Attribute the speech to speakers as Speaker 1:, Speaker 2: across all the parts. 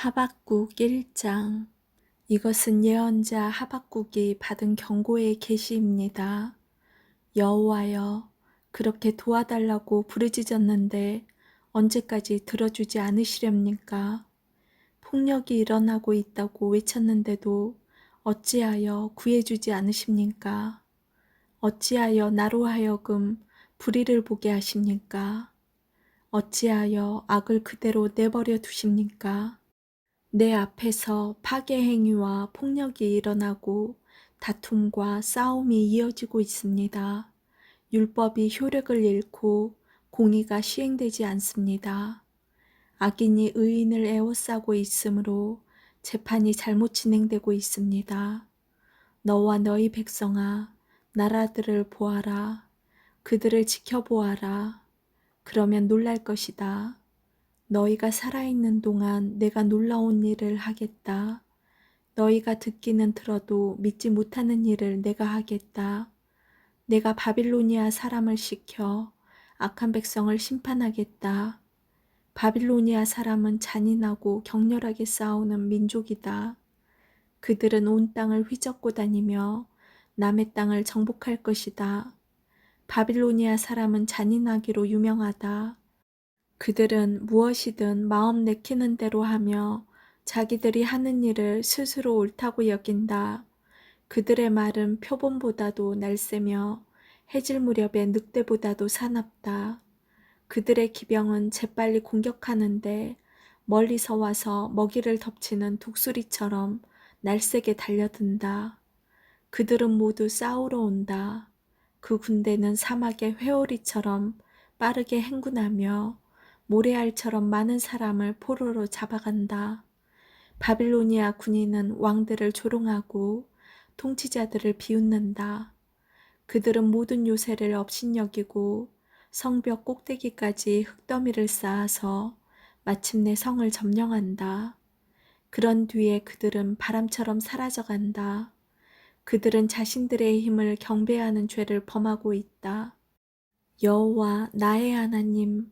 Speaker 1: 하박국 1장. 이것은 예언자 하박국이 받은 경고의 계시입니다. 여호와여, 그렇게 도와달라고 부르짖었는데 언제까지 들어주지 않으시렵니까? 폭력이 일어나고 있다고 외쳤는데도 어찌하여 구해주지 않으십니까? 어찌하여 나로 하여금 불의를 보게 하십니까? 어찌하여 악을 그대로 내버려 두십니까? 내 앞에서 파괴 행위와 폭력이 일어나고 다툼과 싸움이 이어지고 있습니다. 율법이 효력을 잃고 공의가 시행되지 않습니다. 악인이 의인을 에워싸고 있으므로 재판이 잘못 진행되고 있습니다. 너와 너희 백성아, 나라들을 보아라. 그들을 지켜보아라. 그러면 놀랄 것이다. 너희가 살아있는 동안 내가 놀라운 일을 하겠다. 너희가 듣기는 들어도 믿지 못하는 일을 내가 하겠다. 내가 바빌로니아 사람을 시켜 악한 백성을 심판하겠다. 바빌로니아 사람은 잔인하고 격렬하게 싸우는 민족이다. 그들은 온 땅을 휘젓고 다니며 남의 땅을 정복할 것이다. 바빌로니아 사람은 잔인하기로 유명하다. 그들은 무엇이든 마음 내키는 대로 하며 자기들이 하는 일을 스스로 옳다고 여긴다. 그들의 말은 표범보다도 날쌔며 해질 무렵의 늑대보다도 사납다. 그들의 기병은 재빨리 공격하는데 멀리서 와서 먹이를 덮치는 독수리처럼 날쌔게 달려든다. 그들은 모두 싸우러 온다. 그 군대는 사막의 회오리처럼 빠르게 행군하며 모래알처럼 많은 사람을 포로로 잡아간다. 바빌로니아 군인은 왕들을 조롱하고 통치자들을 비웃는다. 그들은 모든 요새를 업신여기고 성벽 꼭대기까지 흙더미를 쌓아서 마침내 성을 점령한다. 그런 뒤에 그들은 바람처럼 사라져간다. 그들은 자신들의 힘을 경배하는 죄를 범하고 있다. 여호와 나의 하나님,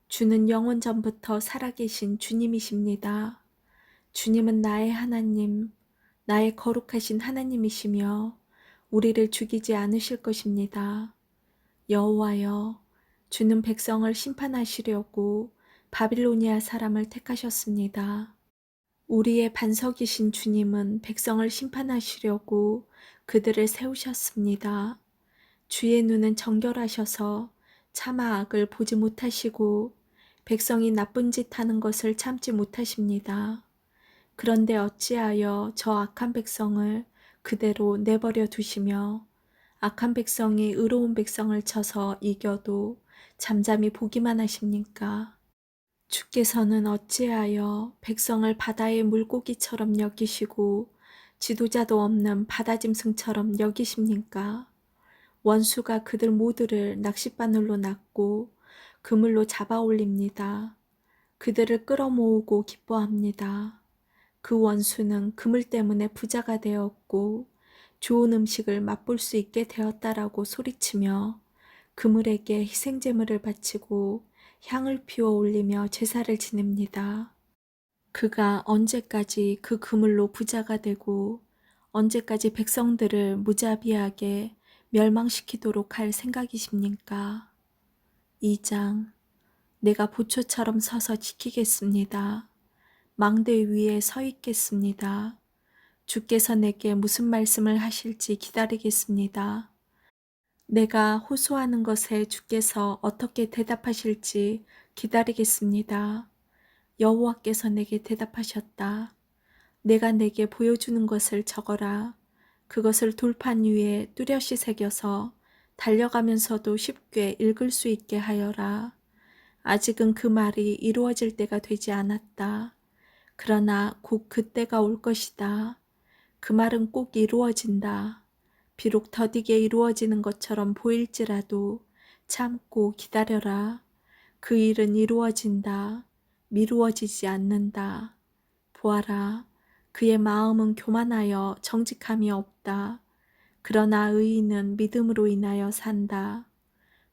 Speaker 1: 주는 영원 전부터 살아계신 주님이십니다. 주님은 나의 하나님, 나의 거룩하신 하나님이시며 우리를 죽이지 않으실 것입니다. 여호와여, 주는 백성을 심판하시려고 바빌로니아 사람을 택하셨습니다. 우리의 반석이신 주님은 백성을 심판하시려고 그들을 세우셨습니다. 주의 눈은 정결하셔서 차마 악을 보지 못하시고 백성이 나쁜 짓 하는 것을 참지 못하십니다. 그런데 어찌하여 저 악한 백성을 그대로 내버려 두시며 악한 백성이 의로운 백성을 쳐서 이겨도 잠잠히 보기만 하십니까? 주께서는 어찌하여 백성을 바다의 물고기처럼 여기시고 지도자도 없는 바다짐승처럼 여기십니까? 원수가 그들 모두를 낚싯바늘로 낚고 그물로 잡아 올립니다. 그들을 끌어모으고 기뻐합니다. 그 원수는 그물 때문에 부자가 되었고 좋은 음식을 맛볼 수 있게 되었다라고 소리치며 그물에게 희생제물을 바치고 향을 피워 올리며 제사를 지냅니다. 그가 언제까지 그 그물로 부자가 되고 언제까지 백성들을 무자비하게 멸망시키도록 할 생각이십니까? 2장. 내가 보초처럼 서서 지키겠습니다. 망대 위에 서 있겠습니다. 주께서 내게 무슨 말씀을 하실지 기다리겠습니다. 내가 호소하는 것에 주께서 어떻게 대답하실지 기다리겠습니다. 여호와께서 내게 대답하셨다. 내가 내게 보여주는 것을 적어라. 그것을 돌판 위에 뚜렷이 새겨서 달려가면서도 쉽게 읽을 수 있게 하여라. 아직은 그 말이 이루어질 때가 되지 않았다. 그러나 곧 그때가 올 것이다. 그 말은 꼭 이루어진다. 비록 더디게 이루어지는 것처럼 보일지라도 참고 기다려라. 그 일은 이루어진다. 미루어지지 않는다. 보아라. 그의 마음은 교만하여 정직함이 없다. 그러나 의인은 믿음으로 인하여 산다.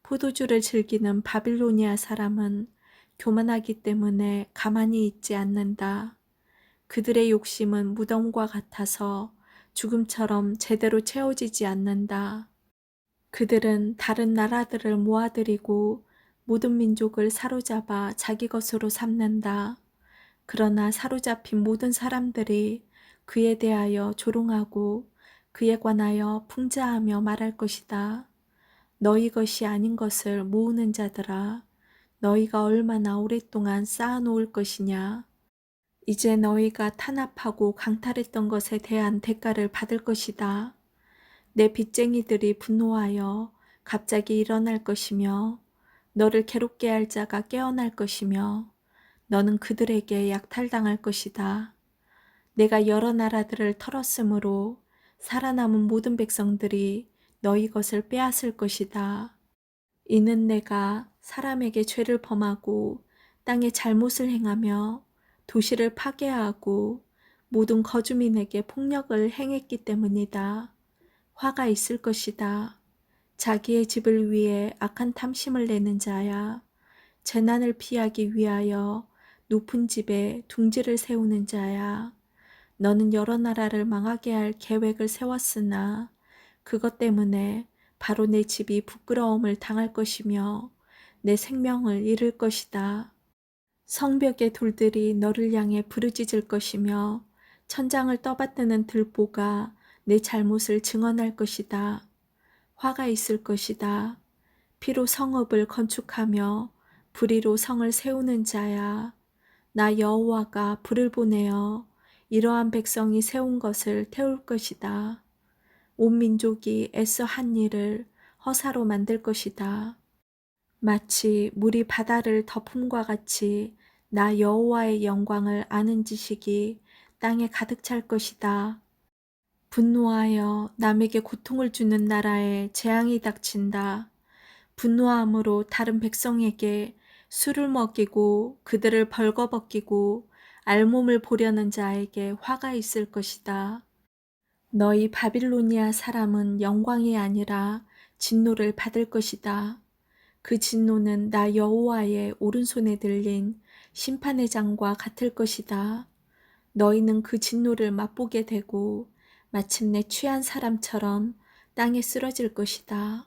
Speaker 1: 포도주를 즐기는 바빌로니아 사람은 교만하기 때문에 가만히 있지 않는다. 그들의 욕심은 무덤과 같아서 죽음처럼 제대로 채워지지 않는다. 그들은 다른 나라들을 모아들이고 모든 민족을 사로잡아 자기 것으로 삼는다. 그러나 사로잡힌 모든 사람들이 그에 대하여 조롱하고 그에 관하여 풍자하며 말할 것이다. 너희 것이 아닌 것을 모으는 자들아, 너희가 얼마나 오랫동안 쌓아놓을 것이냐. 이제 너희가 탄압하고 강탈했던 것에 대한 대가를 받을 것이다. 내 빚쟁이들이 분노하여 갑자기 일어날 것이며 너를 괴롭게 할 자가 깨어날 것이며 너는 그들에게 약탈당할 것이다. 내가 여러 나라들을 털었으므로 살아남은 모든 백성들이 너희 것을 빼앗을 것이다. 이는 내가 사람에게 죄를 범하고 땅에 잘못을 행하며 도시를 파괴하고 모든 거주민에게 폭력을 행했기 때문이다. 화가 있을 것이다. 자기의 집을 위해 악한 탐심을 내는 자야. 재난을 피하기 위하여 높은 집에 둥지를 세우는 자야. 너는 여러 나라를 망하게 할 계획을 세웠으나 그것 때문에 바로 내 집이 부끄러움을 당할 것이며 내 생명을 잃을 것이다. 성벽의 돌들이 너를 향해 부르짖을 것이며 천장을 떠받드는 들보가 내 잘못을 증언할 것이다. 화가 있을 것이다. 피로 성읍을 건축하며 불의로 성을 세우는 자야. 나 여호와가 불을 보내어 이러한 백성이 세운 것을 태울 것이다. 온 민족이 애써 한 일을 허사로 만들 것이다. 마치 물이 바다를 덮음과 같이 나 여호와의 영광을 아는 지식이 땅에 가득 찰 것이다. 분노하여 남에게 고통을 주는 나라에 재앙이 닥친다. 분노함으로 다른 백성에게 술을 먹이고 그들을 벌거벗기고 알몸을 보려는 자에게 화가 있을 것이다. 너희 바빌로니아 사람은 영광이 아니라 진노를 받을 것이다. 그 진노는 나 여호와의 오른손에 들린 심판의 장과 같을 것이다. 너희는 그 진노를 맛보게 되고 마침내 취한 사람처럼 땅에 쓰러질 것이다.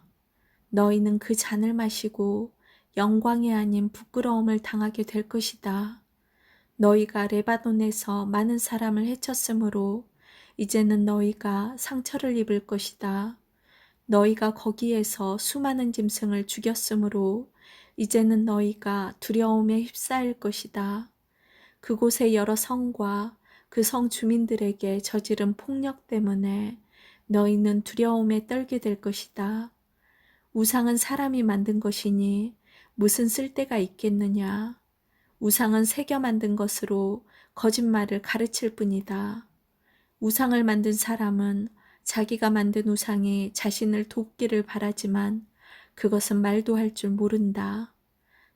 Speaker 1: 너희는 그 잔을 마시고 영광이 아닌 부끄러움을 당하게 될 것이다. 너희가 레바논에서 많은 사람을 해쳤으므로 이제는 너희가 상처를 입을 것이다. 너희가 거기에서 수많은 짐승을 죽였으므로 이제는 너희가 두려움에 휩싸일 것이다. 그곳의 여러 성과 그 성 주민들에게 저지른 폭력 때문에 너희는 두려움에 떨게 될 것이다. 우상은 사람이 만든 것이니 무슨 쓸데가 있겠느냐. 우상은 새겨 만든 것으로 거짓말을 가르칠 뿐이다. 우상을 만든 사람은 자기가 만든 우상이 자신을 돕기를 바라지만 그것은 말도 할 줄 모른다.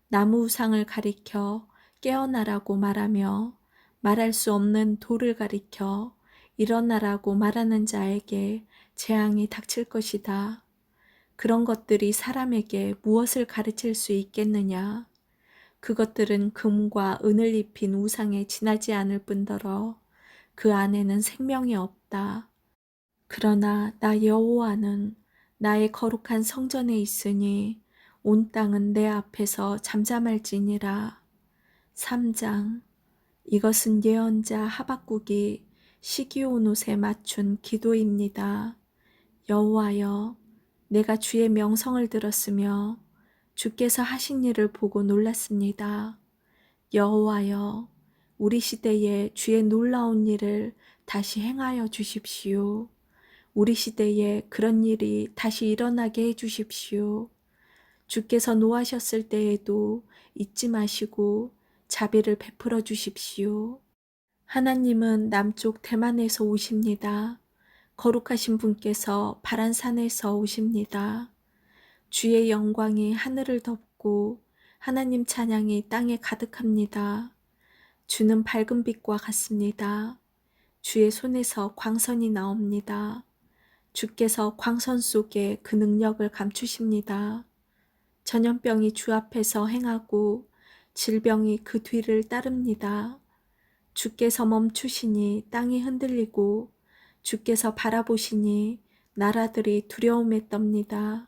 Speaker 1: 나무 우상을 가리켜 깨어나라고 말하며 말할 수 없는 돌을 가리켜 일어나라고 말하는 자에게 재앙이 닥칠 것이다. 그런 것들이 사람에게 무엇을 가르칠 수 있겠느냐. 그것들은 금과 은을 입힌 우상에 지나지 않을 뿐더러 그 안에는 생명이 없다. 그러나 나 여호와는 나의 거룩한 성전에 있으니 온 땅은 내 앞에서 잠잠할지니라. 3장. 이것은 예언자 하박국이 시기온 옷에 맞춘 기도입니다. 여호와여, 내가 주의 명성을 들었으며 주께서 하신 일을 보고 놀랐습니다. 여호와여, 우리 시대에 주의 놀라운 일을 다시 행하여 주십시오. 우리 시대에 그런 일이 다시 일어나게 해 주십시오. 주께서 노하셨을 때에도 잊지 마시고 자비를 베풀어 주십시오. 하나님은 남쪽 대만에서 오십니다. 거룩하신 분께서 바란산에서 오십니다. 주의 영광이 하늘을 덮고 하나님 찬양이 땅에 가득합니다. 주는 밝은 빛과 같습니다. 주의 손에서 광선이 나옵니다. 주께서 광선 속에 그 능력을 감추십니다. 전염병이 주 앞에서 행하고 질병이 그 뒤를 따릅니다. 주께서 멈추시니 땅이 흔들리고 주께서 바라보시니 나라들이 두려움에 떱니다.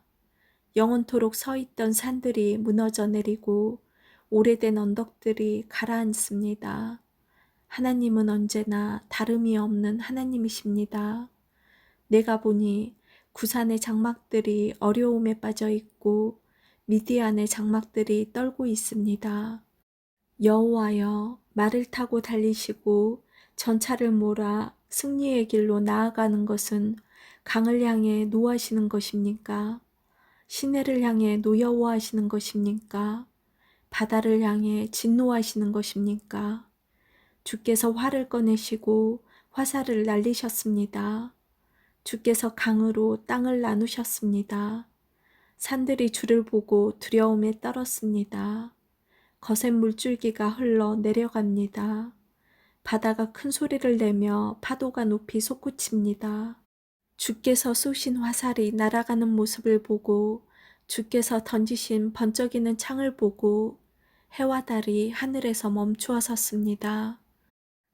Speaker 1: 영원토록 서 있던 산들이 무너져 내리고 오래된 언덕들이 가라앉습니다. 하나님은 언제나 다름이 없는 하나님이십니다. 내가 보니 구산의 장막들이 어려움에 빠져 있고 미디안의 장막들이 떨고 있습니다. 여호와여, 말을 타고 달리시고 전차를 몰아 승리의 길로 나아가는 것은 강을 향해 노하시는 것입니까? 시내를 향해 노여워하시는 것입니까? 바다를 향해 진노하시는 것입니까? 주께서 활을 꺼내시고 화살을 날리셨습니다. 주께서 강으로 땅을 나누셨습니다. 산들이 주를 보고 두려움에 떨었습니다. 거센 물줄기가 흘러 내려갑니다. 바다가 큰 소리를 내며 파도가 높이 솟구칩니다. 주께서 쏘신 화살이 날아가는 모습을 보고 주께서 던지신 번쩍이는 창을 보고 해와 달이 하늘에서 멈추어 섰습니다.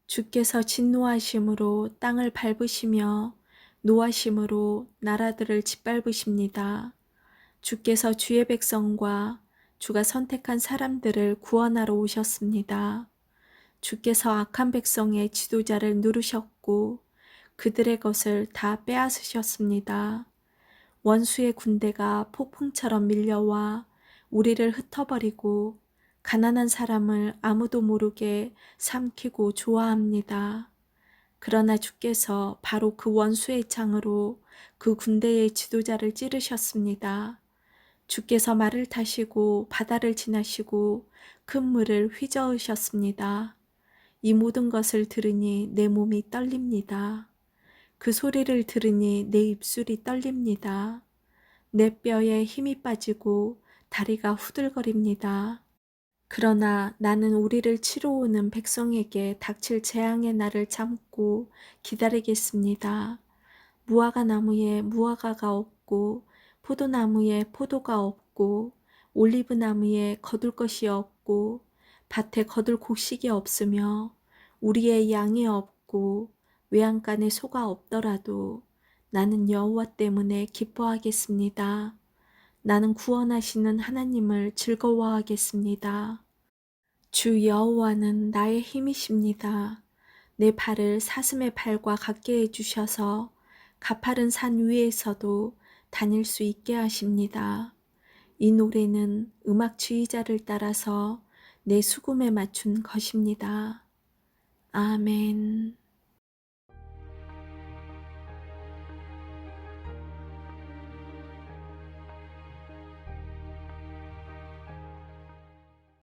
Speaker 1: 주께서 진노하심으로 땅을 밟으시며 노하심으로 나라들을 짓밟으십니다. 주께서 주의 백성과 주가 선택한 사람들을 구원하러 오셨습니다. 주께서 악한 백성의 지도자를 누르셨고 그들의 것을 다 빼앗으셨습니다. 원수의 군대가 폭풍처럼 밀려와 우리를 흩어버리고 가난한 사람을 아무도 모르게 삼키고 좋아합니다. 그러나 주께서 바로 그 원수의 창으로 그 군대의 지도자를 찌르셨습니다. 주께서 말을 타시고 바다를 지나시고 큰 물을 휘저으셨습니다. 이 모든 것을 들으니 내 몸이 떨립니다. 그 소리를 들으니 내 입술이 떨립니다. 내 뼈에 힘이 빠지고 다리가 후들거립니다. 그러나 나는 우리를 치러 오는 백성에게 닥칠 재앙의 날을 참고 기다리겠습니다. 무화과 나무에 무화과가 없고 포도나무에 포도가 없고 올리브 나무에 거둘 것이 없고 밭에 거둘 곡식이 없으며 우리의 양이 없고 외양간에 소가 없더라도 나는 여호와 때문에 기뻐하겠습니다. 나는 구원하시는 하나님을 즐거워하겠습니다. 주 여호와는 나의 힘이십니다. 내 발을 사슴의 발과 같게 해주셔서 가파른 산 위에서도 다닐 수 있게 하십니다. 이 노래는 음악 지휘자를 따라서 내 수금에 맞춘 것입니다. 아멘.